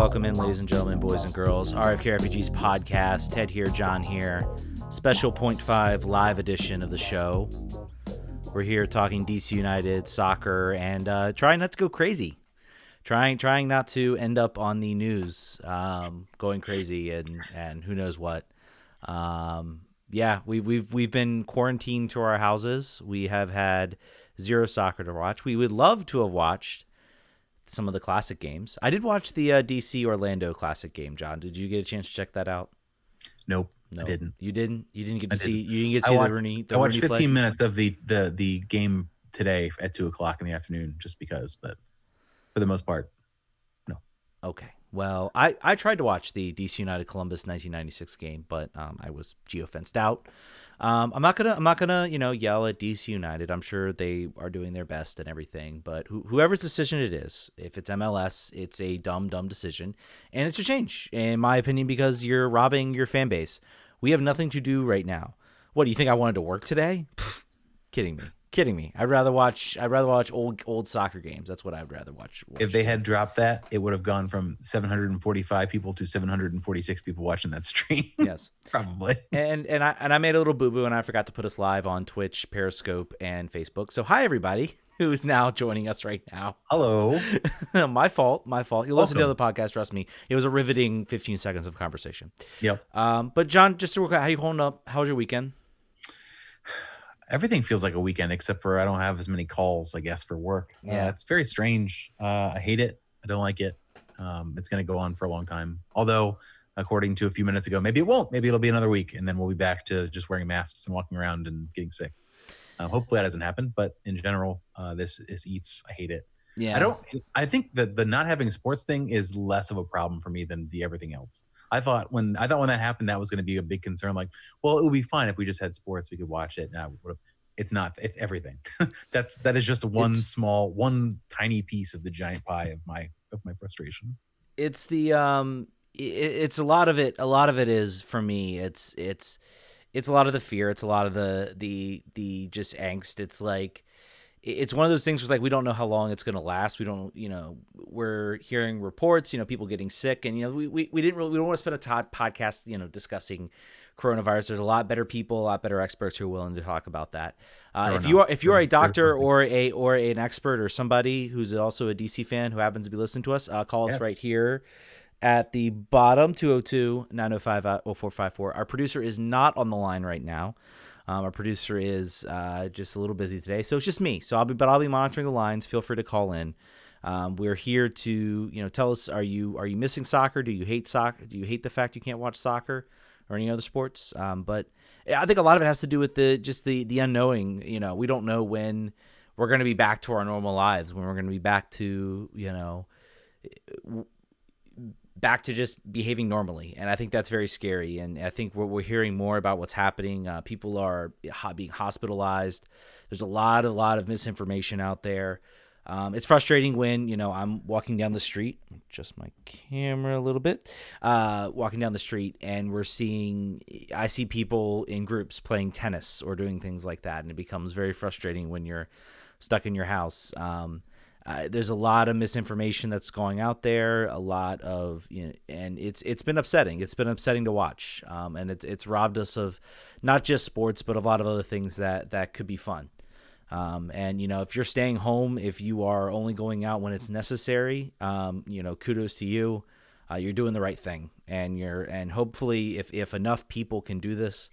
Welcome in, ladies and gentlemen, boys and girls. RFK RPG's podcast. Ted here, John here. Special .5 live edition of the show. We're here talking DC United, soccer, and trying not to go crazy. Trying not to end up on the news, going crazy and who knows what. We've been quarantined to our houses. We have had zero soccer to watch. We would love to have watched some of the classic games. I did watch the DC Orlando classic game. John, did you get a chance to check that out? Nope. No, I didn't. You didn't get to see. You didn't get to see the Rooney. I watched 15 minutes of the game today at 2:00 in the afternoon, just because. But for the most part, no. Okay. Well, I tried to watch the DC United Columbus 1996 game, but I was geo-fenced out. I'm not gonna yell at DC United. I'm sure they are doing their best and everything, but whoever's decision it is, if it's MLS, it's a dumb decision, and it's a change, in my opinion, because you're robbing your fan base. We have nothing to do right now. What do you think? I wanted to work today? Pfft, kidding me. I'd rather watch old soccer games. That's what I'd rather watch. If they had dropped that, it would have gone from 745 people to 746 people watching that stream. Yes, probably. And I made a little boo boo, and I forgot to put us live on Twitch, Periscope, and Facebook. So hi everybody who is now joining us right now. Hello. My fault. You'll listen to the other podcast. Trust me, it was a riveting 15 seconds of conversation. Yep. But John, just to work out, how you holding up? How was your weekend? Everything feels like a weekend, except for I don't have as many calls, I guess, for work. Yeah, it's very strange. I hate it. I don't like it. It's going to go on for a long time. Although, according to a few minutes ago, maybe it won't. Maybe it'll be another week, and then we'll be back to just wearing masks and walking around and getting sick. Hopefully that doesn't happen. But in general, this eats. I hate it. Yeah. I think that the not having sports thing is less of a problem for me than the everything else. I thought when that happened, that was going to be a big concern. Like, well, it would be fine if we just had sports, we could watch it. Now, it's not. It's everything. that is just one tiny piece of the giant pie of my frustration. It's the it's a lot of it. A lot of it is for me. It's a lot of the fear. It's a lot of the just angst. It's like. It's one of those things where like we don't know how long it's going to last. We don't, we're hearing reports, people getting sick, and we don't want to spend a podcast, discussing coronavirus. There's a lot better people, a lot better experts who are willing to talk about that. If you are a doctor or an expert or somebody who's also a DC fan who happens to be listening to us, call us right here at the bottom 202-905-0454. Our producer is not on the line right now. Our producer is just a little busy today, so it's just me. So I'll be monitoring the lines. Feel free to call in. We're here to tell us: Are you missing soccer? Do you hate soccer? Do you hate the fact you can't watch soccer or any other sports? But I think a lot of it has to do with the unknowing. We don't know when we're going to be back to our normal lives. When we're going to be back to back to just behaving normally. And I think that's very scary. And I think we're hearing more about what's happening. People are being hospitalized. There's a lot of misinformation out there. It's frustrating when, I'm walking down the street, adjust my camera a little bit, walking down the street, and I see people in groups playing tennis or doing things like that. And it becomes very frustrating when you're stuck in your house. There's a lot of misinformation that's going out there, a lot of, and it's been upsetting. It's been upsetting to watch, and it's robbed us of not just sports, but a lot of other things that could be fun. And if you're staying home, if you are only going out when it's necessary, kudos to you. You're doing the right thing, and hopefully, if enough people can do this,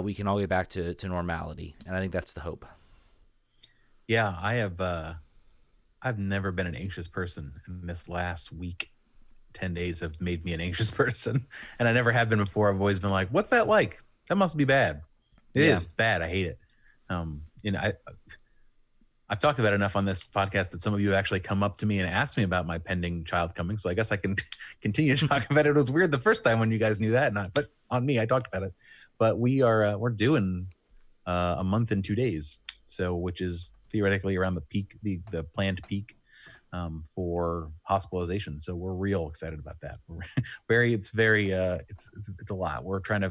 we can all get back to normality. And I think that's the hope. Yeah, I've never been an anxious person, and this last week, 10 days have made me an anxious person. And I never have been before. I've always been like, what's that like? That must be bad. It is bad. I hate it. I've talked about it enough on this podcast that some of you have actually come up to me and asked me about my pending child coming. So I guess I can continue to talk about it. It was weird the first time when you guys knew that, but on me, I talked about it. But we're due in a month and 2 days. So, which is theoretically around the peak, the planned peak for hospitalization. So we're real excited about that. It's a lot.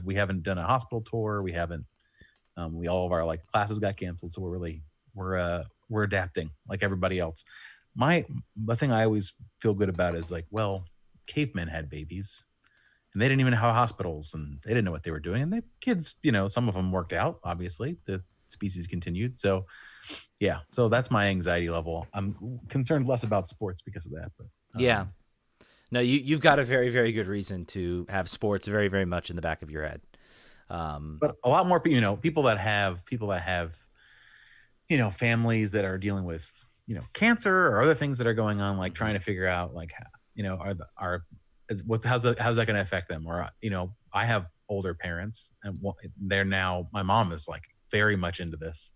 We haven't done a hospital tour. We haven't, all of our classes got canceled. So we're adapting like everybody else. The thing I always feel good about is cavemen had babies, and they didn't even have hospitals, and they didn't know what they were doing. And the kids, some of them worked out. Obviously, the species continued. So, yeah. So that's my anxiety level. I'm concerned less about sports because of that. But Yeah. No, you've got a very, very good reason to have sports very, very much in the back of your head. But a lot more people that have families that are dealing with cancer or other things that are going on, like trying to figure out like how's that going to affect them, or I have older parents, and they're now, my mom is like very much into this.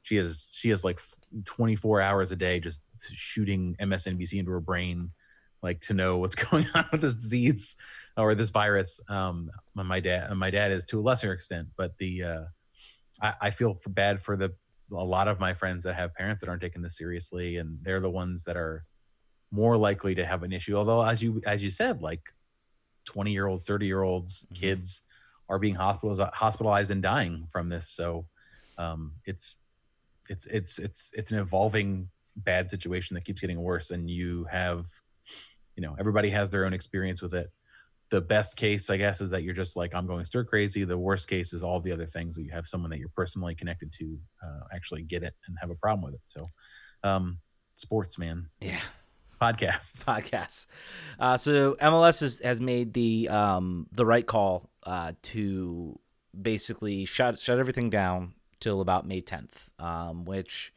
She has like 24 hours a day just shooting MSNBC into her brain, like to know what's going on with this disease or this virus. My dad is to a lesser extent, but I feel bad for a lot of my friends that have parents that aren't taking this seriously, and they're the ones that are more likely to have an issue. Although, as you said, like 20-year-olds, 30-year-olds, kids are being hospitalized and dying from this. So it's an evolving bad situation that keeps getting worse, and you have everybody has their own experience with it. The best case, I guess, is that you're just like, I'm going stir crazy. The worst case is all the other things that you have someone that you're personally connected to actually get it and have a problem with it. So sports, man. Yeah. Podcasts. So MLS has made the right call to basically shut everything down till about May 10th, which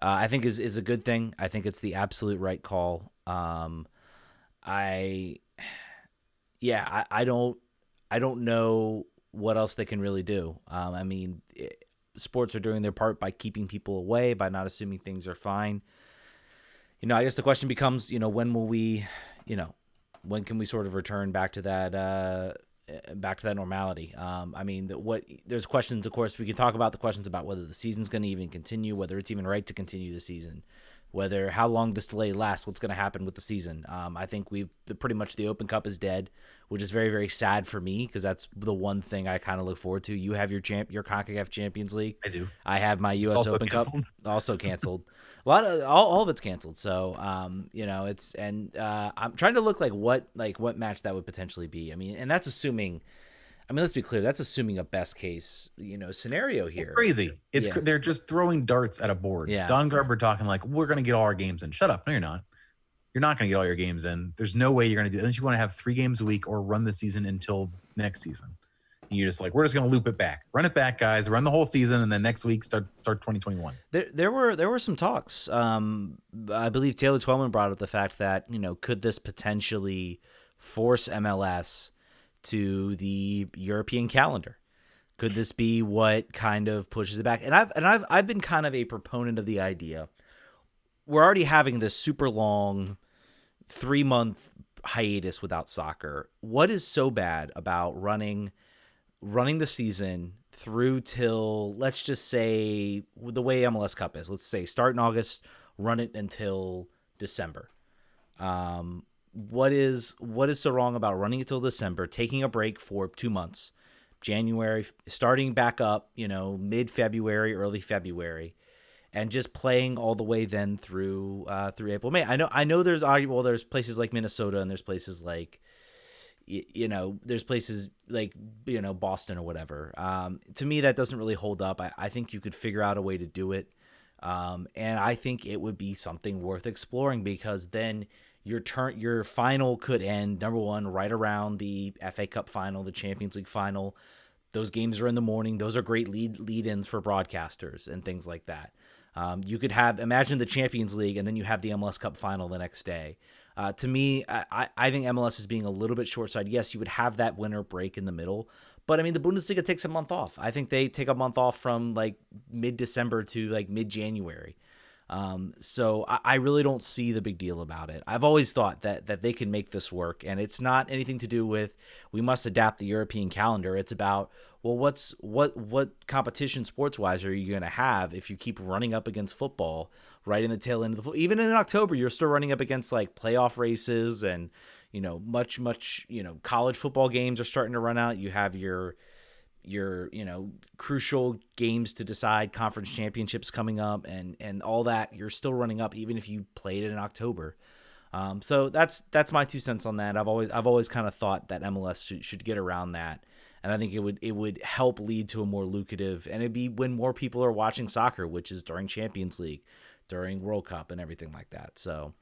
I think is a good thing. I think it's the absolute right call. I don't know what else they can really do. I mean, sports are doing their part by keeping people away, by not assuming things are fine. I guess the question becomes, when will we, when can we sort of return back to that normality? I mean, there's questions, of course, we can talk about the questions about whether the season's going to even continue, whether it's even right to continue the season, how long this delay lasts, what's going to happen with the season. I think pretty much the Open Cup is dead, which is very, very sad for me, because that's the one thing I kind of look forward to. You have your CONCACAF Champions League. I do. I have my U.S. Also Open canceled. Cup, also canceled. All of it's canceled. So, it's, and I'm trying to look like what match that would potentially be. I mean, and that's assuming. I mean, let's be clear. That's assuming a best case, scenario here. It's crazy. They're just throwing darts at a board. Yeah. Don Garber talking like, we're going to get all our games in. Shut up. No, you're not. You're not going to get all your games in. There's no way you're going to do it unless you want to have 3 games a week or run the season until next season. And you're just like, we're just going to loop it back. Run it back, guys. Run the whole season, and then next week start 2021. There were some talks. I believe Taylor Twellman brought up the fact that, could this potentially force MLS to the European calendar? Could this be what kind of pushes it back? And I've been kind of a proponent of the idea. We're already having this super long 3-month hiatus without soccer. What is so bad about running the season through till, let's just say, the way MLS Cup is? Let's say start in August, run it until December. What is so wrong about running it till December, taking a break for 2 months, January, starting back up, mid-February, early February, and just playing all the way then through April, May? I know there's places like Minnesota, and there's places like, there's places like, Boston or whatever. To me, that doesn't really hold up. I think you could figure out a way to do it. And I think it would be something worth exploring, because then your final could end, number one, right around the FA Cup final, the Champions League final. Those games are in the morning. Those are great lead-ins for broadcasters and things like that. You could imagine the Champions League, and then you have the MLS Cup final the next day. To me, I think MLS is being a little bit short-sighted. Yes, you would have that winter break in the middle, but I mean, the Bundesliga takes a month off. I think they take a month off from like mid-December to like mid-January. So I really don't see the big deal about it. I've always thought that they can make this work, and it's not anything to do with we must adapt the European calendar. It's about, well, what competition sports-wise are you going to have if you keep running up against football right in the tail end of the even in October, you're still running up against like playoff races, and much college football games are starting to run out. You have your crucial games to decide, conference championships coming up, and all that. You're still running up even if you played it in October. So that's my 2 cents on that. I've always kind of thought that MLS should get around that, and I think it would help lead to a more lucrative, and it'd be when more people are watching soccer, which is during Champions League, during World Cup, and everything like that. So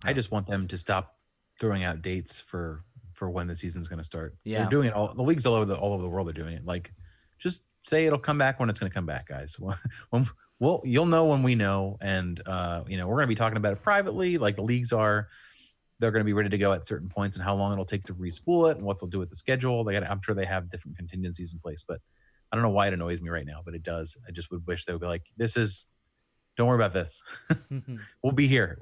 I just want them to stop throwing out dates for when the season's going to start. Yeah. They're doing it all. The leagues all over the world are doing it. Like, just say it'll come back when it's going to come back, guys. Well, you'll know when we know, and we're going to be talking about it privately. Like the leagues are, they're going to be ready to go at certain points, and how long it'll take to respool it, and what they'll do with the schedule. I'm sure they have different contingencies in place, but I don't know why it annoys me right now, but it does. I just would wish they would be like, don't worry about this. We'll be here.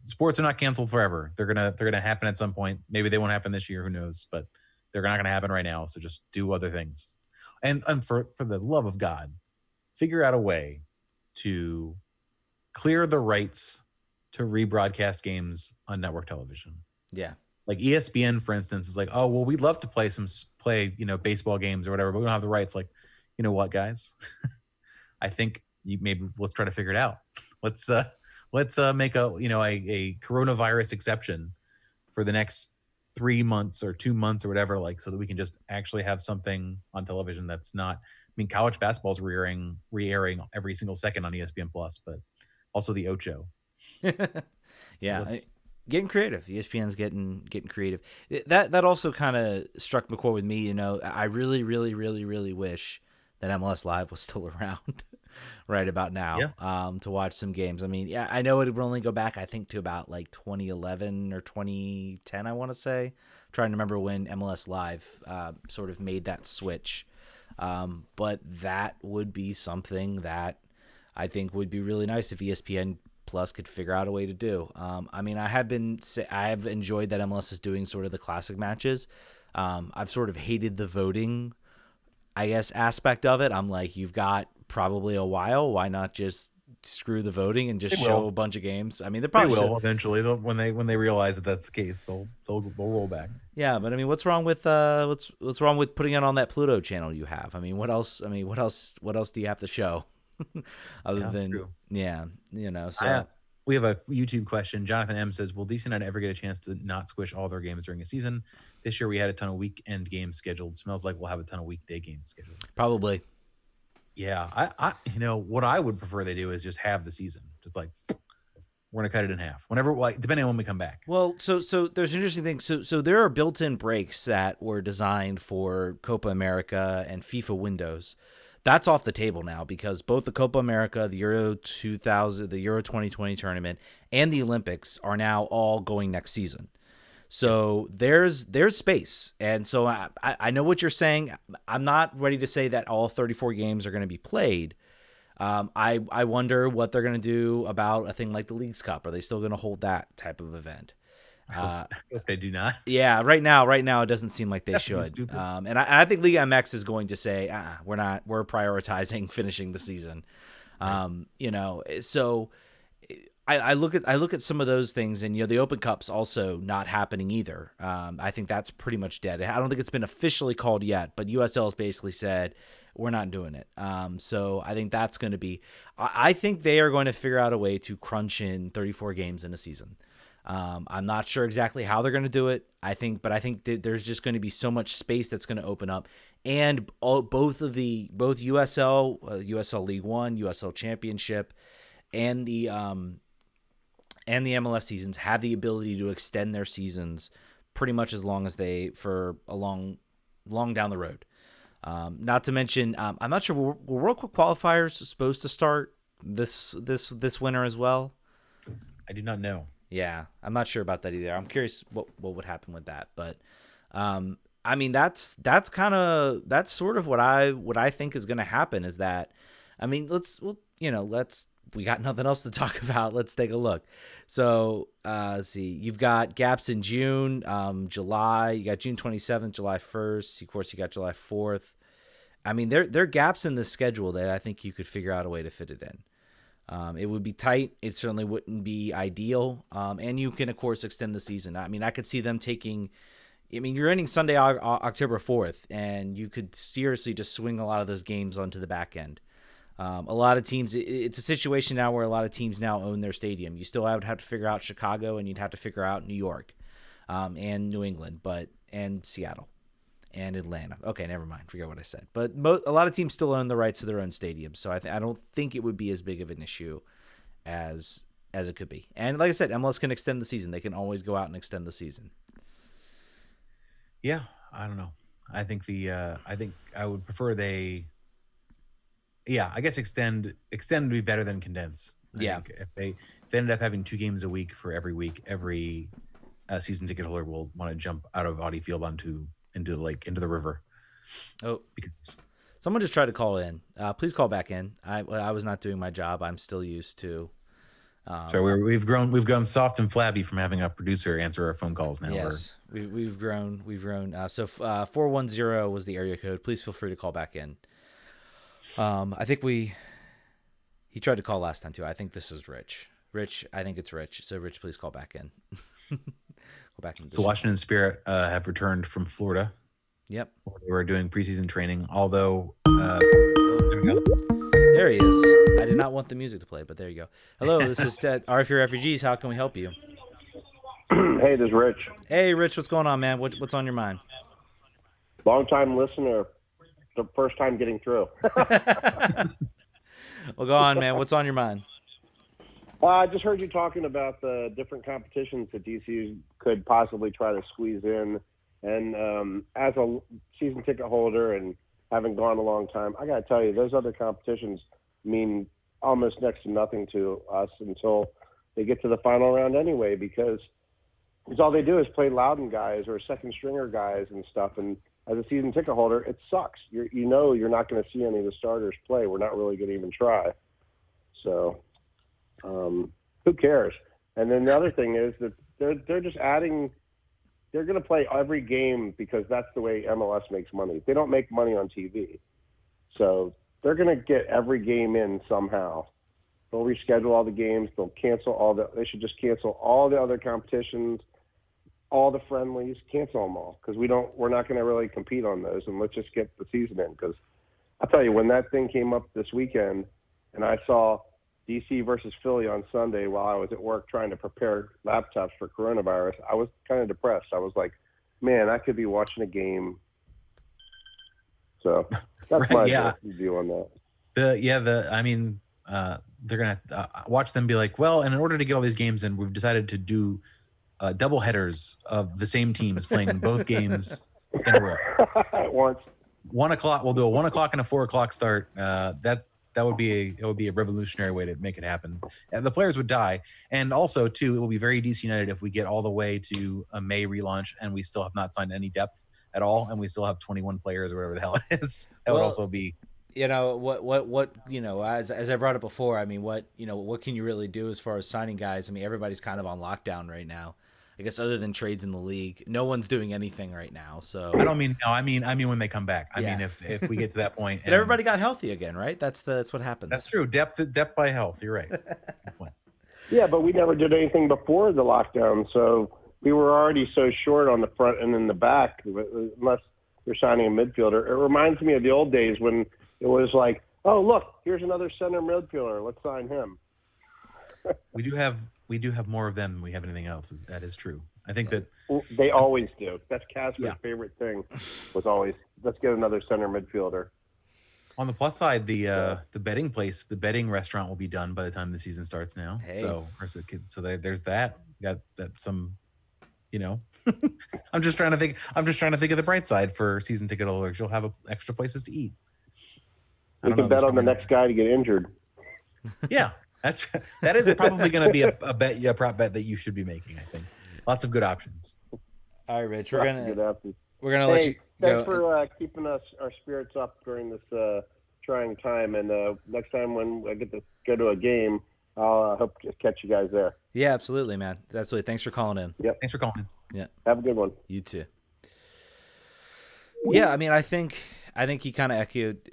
Sports are not canceled forever. They're gonna happen at some point. Maybe they won't happen this year. Who knows? But they're not gonna happen right now. So just do other things. And for the love of God, figure out a way to clear the rights to rebroadcast games on network television. Yeah. Like ESPN, for instance, is like, oh well, we'd love to play baseball games or whatever, but we don't have the rights. Like, you know what, guys? I think maybe let's try to figure it out. Let's make a coronavirus exception for the next 3 months or 2 months or whatever, like, so that we can just actually have something on television that's not. I mean, college basketball is re-airing every single second on ESPN Plus, but also the Ocho. Yeah, getting creative. ESPN's getting creative. That also kind of struck a chord with me. I really, really, really, really wish that MLS Live was still around right about now, to watch some games. I mean, yeah, I know it would only go back, I think, to about like 2011 or 2010, I want to say. I'm trying to remember when MLS Live sort of made that switch. But that would be something that I think would be really nice if ESPN Plus could figure out a way to do. I mean, I have enjoyed that MLS is doing sort of the classic matches. I've sort of hated the voting, I guess, aspect of it. I'm like, you've got probably a while. Why not just screw the voting and just show a bunch of games? I mean, they will eventually. When they realize that that's the case, they'll roll back. Yeah, but I mean, what's wrong with what's wrong with putting it on that Pluto channel you have? I mean, what else do you have to show? Other than true. So we have a YouTube question. Jonathan M says, will DC United ever get a chance to not squish all their games during a season? This year we had a ton of weekend games scheduled. Smells like we'll have a ton of weekday games scheduled. Probably. Yeah, I what I would prefer they do is just have the season. Just like, we're gonna cut it in half whenever, depending on when we come back. Well, so there's an interesting thing. So there are built-in breaks that were designed for Copa America and FIFA windows. That's off the table now because both the Copa America, the Euro 2000, the Euro 2020 tournament, and the Olympics are now all going next season. So there's space. And so I know what you're saying. I'm not ready to say that all 34 games are going to be played. I wonder what they're going to do about a thing like the Leagues Cup. Are they still going to hold that type of event? If they do not. Yeah, right now it doesn't seem like they should. And I think Liga MX is going to say, we're not. We're prioritizing finishing the season. So I look at some of those things, and the Open Cup's also not happening either. I think that's pretty much dead. I don't think it's been officially called yet, but USL has basically said we're not doing it. So I think that's going to be. I think they are going to figure out a way to crunch in 34 games in a season. I'm not sure exactly how they're going to do it. I think there's just going to be so much space that's going to open up, and both USL, USL League One, USL Championship, and the MLS seasons have the ability to extend their seasons pretty much as long as for a long down the road. Not to mention, I'm not sure were World Cup qualifiers supposed to start this winter as well? I do not know. Yeah, I'm not sure about that either. I'm curious what would happen with that, but I mean that's sort of what I think is going to happen is that, I mean, we got nothing else to talk about. Let's take a look. So let's see. You've got gaps in June, July. You got June 27th, July 1st. Of course, you got July 4th. I mean, there are gaps in the schedule that I think you could figure out a way to fit it in. It would be tight. It certainly wouldn't be ideal. And you can, of course, extend the season. I mean, I could see them taking. I mean, you're ending Sunday, October 4th, and you could seriously just swing a lot of those games onto the back end. A lot of teams, it's a situation now where a lot of teams now own their stadium. You still would have to figure out Chicago, and you'd have to figure out New York, and New England, and Seattle, and Atlanta. Okay, never mind. Forget what I said. But a lot of teams still own the rights to their own stadiums, so I don't think it would be as big of an issue as it could be. And like I said, MLS can extend the season. They can always go out and extend the season. Yeah, I don't know. I think I would prefer they. Yeah, I guess extend would be better than condense. I think if they ended up having 2 games a week for every week, every season ticket holder will want to jump out of Audi Field into the lake, into the river. Oh, because someone just tried to call in. Please call back in. I was not doing my job. I'm still used to. Sorry, we've grown soft and flabby from having a producer answer our phone calls now. Yes, we've grown. So 410 was the area code. Please feel free to call back in. I think he tried to call last time too. I think this is Rich. I think it's Rich. So Rich, please call back in. Go back in. So Washington Spirit have returned from Florida. Yep. They were doing preseason training, although there we go. There he is. I did not want the music to play, but there you go. Hello, this is RFU Refugees. How can we help you? Hey, this is Rich. Hey, Rich, what's going on, man? What's on your mind? Long-time listener, the first time getting through. Well, go on, man. What's on your mind? I just heard you talking about the different competitions that DC could possibly try to squeeze in. And as a season ticket holder and having gone a long time, I got to tell you, those other competitions mean almost next to nothing to us until they get to the final round anyway, because all they do is play Loudon guys or second stringer guys and stuff. And as a season ticket holder, it sucks. You're not going to see any of the starters play. We're not really going to even try. So who cares? And then the other thing is that they're just adding. They're going to play every game because that's the way MLS makes money. They don't make money on TV. So they're going to get every game in somehow. They'll reschedule all the games. They'll cancel they should just cancel all the other competitions, all the friendlies, cancel them all, because we're not going to really compete on those, and let's just get the season in. Because I'll tell you, when that thing came up this weekend and I saw DC versus Philly on Sunday while I was at work trying to prepare laptops for coronavirus, I was kind of depressed. I was like, man, I could be watching a game. So that's my view on that. They're going to watch them be like, well, and in order to get all these games in, we've decided to do double headers of the same teams playing both games in a row. At once. 1 o'clock. We'll do a 1 o'clock and a 4 o'clock start. That would be a revolutionary way to make it happen. And the players would die, and also too, it will be very DC United if we get all the way to a May relaunch and we still have not signed any depth at all, and we still have 21 players or whatever the hell it is. That would also be. As I brought up before, I mean, what can you really do as far as signing guys? I mean, everybody's kind of on lockdown right now. I guess other than trades in the league, no one's doing anything right now. So I don't mean no. I mean when they come back. I mean if we get to that point. But everybody got healthy again, right? That's what happens. That's true. Depth by health. You're right. Yeah, but we never did anything before the lockdown, so we were already so short on the front and in the back. Unless you're signing a midfielder, it reminds me of the old days when it was like, oh look, here's another center midfielder. Let's sign him. We do have more of them than we have anything else. That is true. I think that they always do. That's Casper's favorite thing. Was always, let's get another center midfielder. On the plus side, the betting restaurant will be done by the time the season starts now. Hey. So there's that. Got that some, I'm just trying to think of the bright side for season ticket holders. You'll have extra places to eat. We can bet on the next guy to get injured. Yeah. That is probably going to be a prop bet that you should be making. I think lots of good options. All right, Rich, we're gonna let you go. Thanks for keeping our spirits up during this trying time. And next time when I get to go to a game, I'll hope to catch you guys there. Yeah, absolutely, man. Absolutely. Thanks for calling in. Yep. Thanks for calling in. Yeah. Have a good one. You too. Yeah, I mean, I think he kind of echoed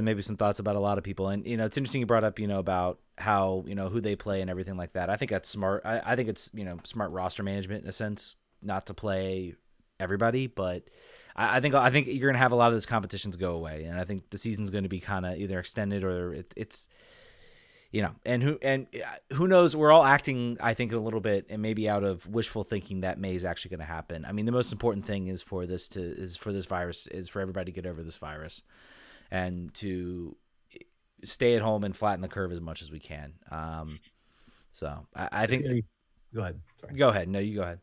maybe some thoughts about a lot of people. And, it's interesting you brought up, about how, who they play and everything like that. I think that's smart. I think it's, smart roster management in a sense, not to play everybody, but I think you're going to have a lot of those competitions go away, and I think the season's going to be kind of either extended or it's and who knows? We're all acting, I think, a little bit, and maybe out of wishful thinking that May is actually going to happen. I mean, the most important thing is for everybody to get over this virus, and to stay at home and flatten the curve as much as we can. So I think. Go ahead. Sorry. Go ahead. No, you go ahead.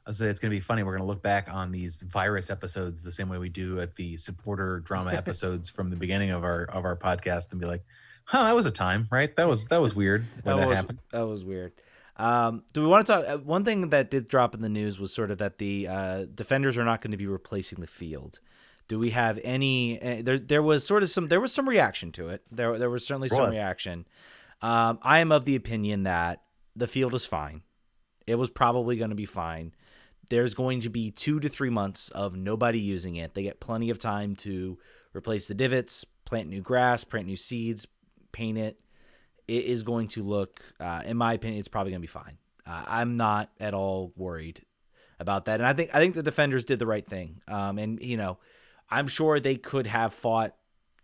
I was saying it's going to be funny. We're going to look back on these virus episodes the same way we do at the supporter drama episodes from the beginning of our podcast, and be like, "Huh, that was a time, right? That was weird when that happened." That was weird. Do we want to talk? One thing that did drop in the news was sort of that the defenders are not going to be replacing the field. Do we have any? There was some reaction to it. There was certainly some reaction. I am of the opinion that the field is fine. It was probably going to be fine. There's going to be 2 to 3 months of nobody using it. They get plenty of time to replace the divots, plant new grass, plant new seeds, paint it. It is going to look, in my opinion, it's probably going to be fine. I'm not at all worried about that. And I think the defenders did the right thing. And I'm sure they could have fought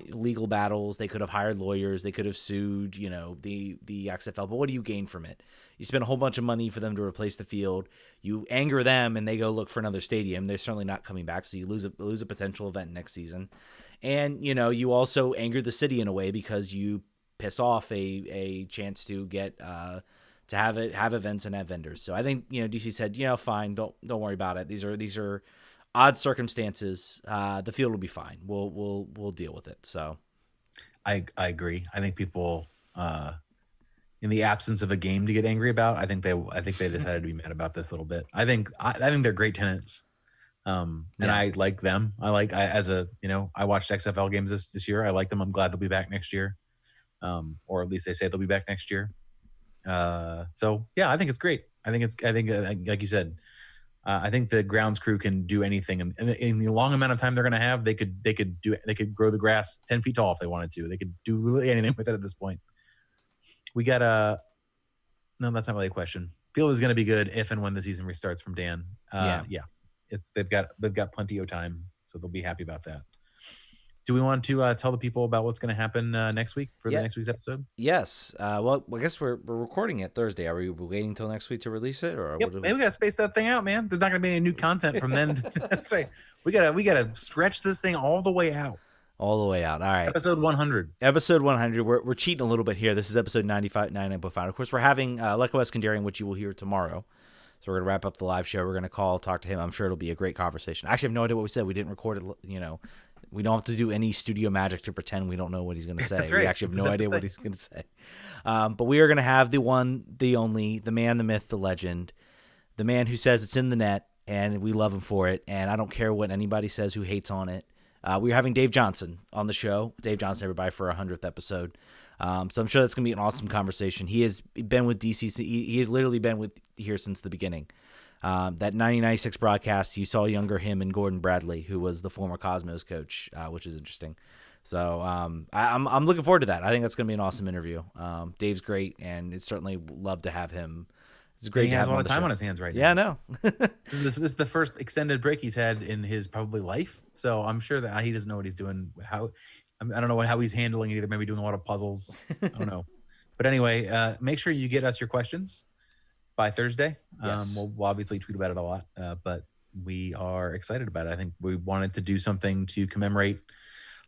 legal battles. They could have hired lawyers. They could have sued, the XFL. But what do you gain from it? You spend a whole bunch of money for them to replace the field. You anger them, and they go look for another stadium. They're certainly not coming back, so you lose a potential event next season. And you also anger the city in a way because you piss off a chance to get to have events and have vendors. So I think DC said, fine, don't worry about it. These are odd circumstances. The field will be fine. We'll deal with it. So I agree. I think people in the absence of a game to get angry about, I think they decided to be mad about this a little bit. I think they're great tenants. And I like them. I watched XFL games this year. I like them. I'm glad they'll be back next year. Or at least they say they'll be back next year. So yeah, I think it's great. I think like you said, I think the grounds crew can do anything, and in the long amount of time they're going to have, they could grow the grass 10 feet tall if they wanted to. They could do really anything with it at this point. We got no, that's not really a question. Field is going to be good if and when the season restarts from Dan. They've got plenty of time, so they'll be happy about that. Do we want to tell the people about what's going to happen next week for the next week's episode? Yes. Well, I guess we're recording it Thursday. Are we waiting until next week to release it, or we got to space that thing out, man? There's not going to be any new content from then. That's right. We gotta stretch this thing all the way out. All the way out. All right. Episode 100. Episode 100. We're cheating a little bit here. This is episode 95, 99.5. Of course, we're having Leko Eskandarian, which you will hear tomorrow. So we're going to wrap up the live show. We're going to talk to him. I'm sure it'll be a great conversation. I actually have no idea what we said. We didn't record it, We don't have to do any studio magic to pretend we don't know what he's going to say. That's right. We actually have no idea what he's going to say. But we are going to have the one, the only, the man, the myth, the legend, the man who says it's in the net, and we love him for it. And I don't care what anybody says who hates on it. We're having Dave Johnson on the show. Dave Johnson, everybody, for our 100th episode. So I'm sure that's going to be an awesome conversation. He has been with DC. He has literally been here since the beginning. That 1996 broadcast, you saw younger him and Gordon Bradley, who was the former Cosmos coach, which is interesting. So I'm looking forward to that. I think that's going to be an awesome interview. Dave's great, and it's certainly love to have him. It's great to have him on the show. He has a lot of time on his hands right now. Yeah, I know. This is the first extended break he's had in his probably life. So I'm sure that he doesn't know what he's doing. I don't know how he's handling it either. Maybe doing a lot of puzzles. I don't know. But anyway, make sure you get us your questions by Thursday. Yes. We'll obviously tweet about it a lot, but we are excited about it. I think we wanted to do something to commemorate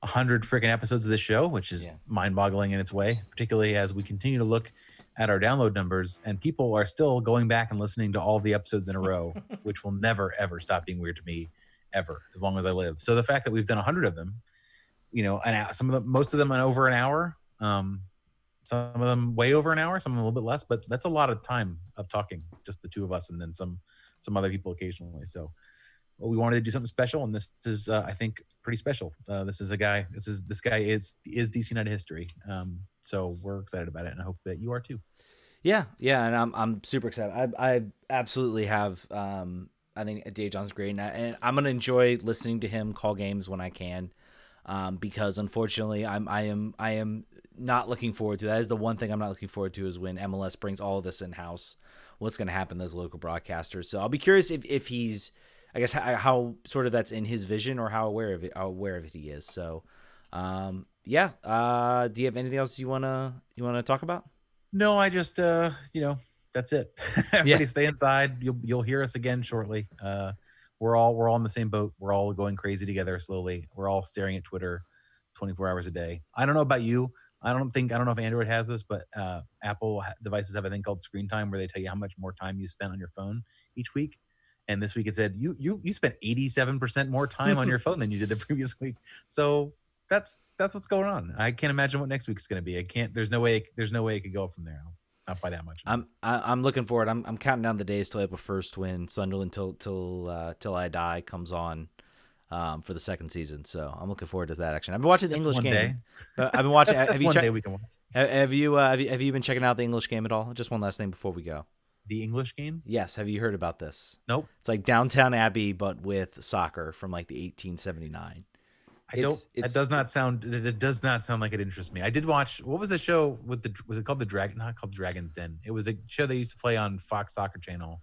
100 freaking episodes of this show, which is mind-boggling in its way, particularly as we continue to look at our download numbers, and people are still going back and listening to all the episodes in a row, which will never, ever stop being weird to me, ever, as long as I live. So the fact that we've done 100 of them, most of them in over an hour, some of them way over an hour, some of them a little bit less, but that's a lot of time of talking, just the two of us, and then some other people occasionally. So we wanted to do something special, and this is, I think, pretty special. This guy is DC United history. So we're excited about it, and I hope that you are too. Yeah, and I'm super excited. I absolutely have. I think Dave Johnson's great, and I'm gonna enjoy listening to him call games when I can, because unfortunately I am not looking forward to that. Is the one thing I'm not looking forward to is when MLS brings all of this in house. What's going to happen to those local broadcasters? So I'll be curious if he's. I guess how sort of that's in his vision or how aware of it he is. So, yeah. Do you have anything else you wanna talk about? No, I just that's it. Everybody stay inside. You'll hear us again shortly. We're all in the same boat. We're all going crazy together slowly. We're all staring at Twitter 24 hours a day. I don't know about you. I don't know if Android has this, but Apple devices have a thing called Screen Time where they tell you how much more time you spent on your phone each week. And this week it said you spent 87% more time on your phone than you did the previous week. So that's what's going on. I can't imagine what next week's going to be. There's no way it could go from there. Not by that much. I'm looking forward. I'm counting down the days till April 1st when Sunderland till I Die comes on for the second season. So I'm looking forward to that action. I've been watching the English game. I've been watching. Have you checked? Have you been checking out the English game at all? Just one last thing before we go. The English game? Yes. Have you heard about this? Nope. It's like Downton Abbey, but with soccer from like the 1879. It does not sound like it interests me. I did watch, what was the show was it called The Dragon? Not called Dragon's Den. It was a show they used to play on Fox Soccer Channel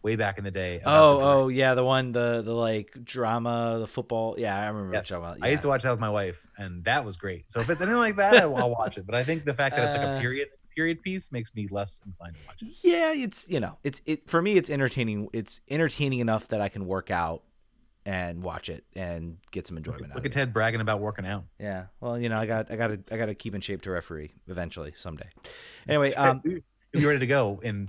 way back in the day. Yeah, the one, the like drama, the football. Yeah, I remember what you're talking about. Yeah. I used to watch that with my wife, and that was great. So if it's anything like that, I'll watch it. But I think the fact that it's like a period piece makes me less inclined to watch it. Yeah, it's for me it's entertaining. It's entertaining enough that I can work out and watch it and get some enjoyment out of it. Look at Ted bragging about working out. Yeah. Well, I got to keep in shape to referee eventually someday. Anyway, you're ready to go in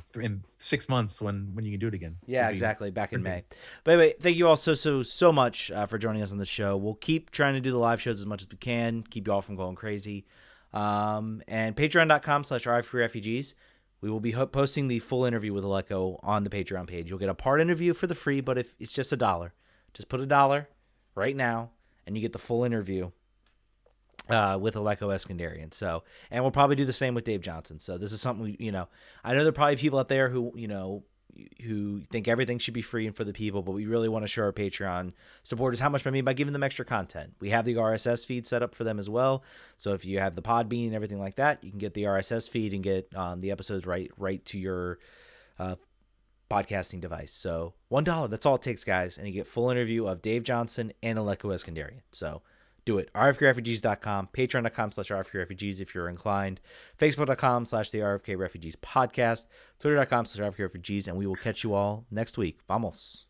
6 months when you can do it again. Yeah, exactly. Back in May. But anyway, thank you all so much for joining us on the show. We'll keep trying to do the live shows as much as we can, keep you all from going crazy. And patreon.com/RFKRefugees. We will be posting the full interview with Aleko on the Patreon page. You'll get a part interview for the free, but if it's just $1, just put $1 right now, and you get the full interview with Aleko Eskandarian. So, and we'll probably do the same with Dave Johnson. So this is something I know there are probably people out there who think everything should be free and for the people, but we really want to show our Patreon supporters how much I mean by giving them extra content. We have the RSS feed set up for them as well. So if you have the Podbean and everything like that, you can get the RSS feed and get the episodes right to your podcasting device. So $1, that's all it takes, guys, and you get full interview of Dave Johnson and Aleko Eskandarian. So do it. RFKRefugees.com, patreon.com/RFKRefugees if you're inclined, facebook.com/the RFK Refugees podcast, twitter.com/RFKRefugees, and we will catch you all next week. Vamos.